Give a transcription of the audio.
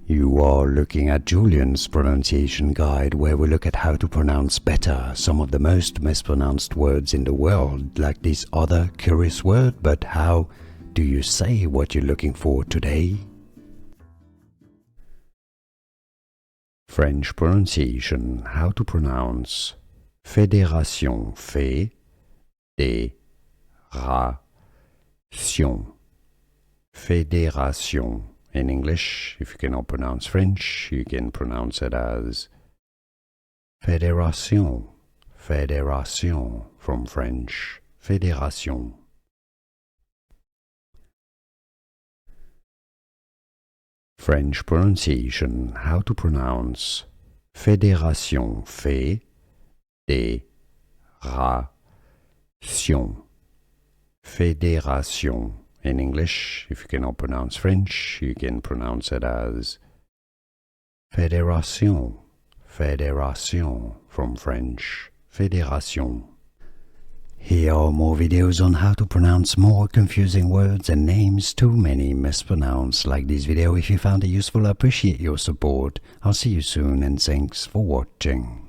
You are looking at Julian's pronunciation guide, where we look at how to pronounce better some of the most mispronounced words in the world, like this other curious word. But how do you say what you're looking for today? French pronunciation, how to pronounce Fédération, Fédération. Fédération. In English, if you cannot pronounce French, you can pronounce it as Fédération. Fédération, from French, Fédération. French pronunciation, how to pronounce Fédération, Fédération. Fédération. In English, if you cannot pronounce French, you can pronounce it as Fédération. Fédération, from French, Fédération. Here are more videos on how to pronounce more confusing words and names too many mispronounced. Like this video if you found it useful. I appreciate your support. I'll see you soon and thanks for watching.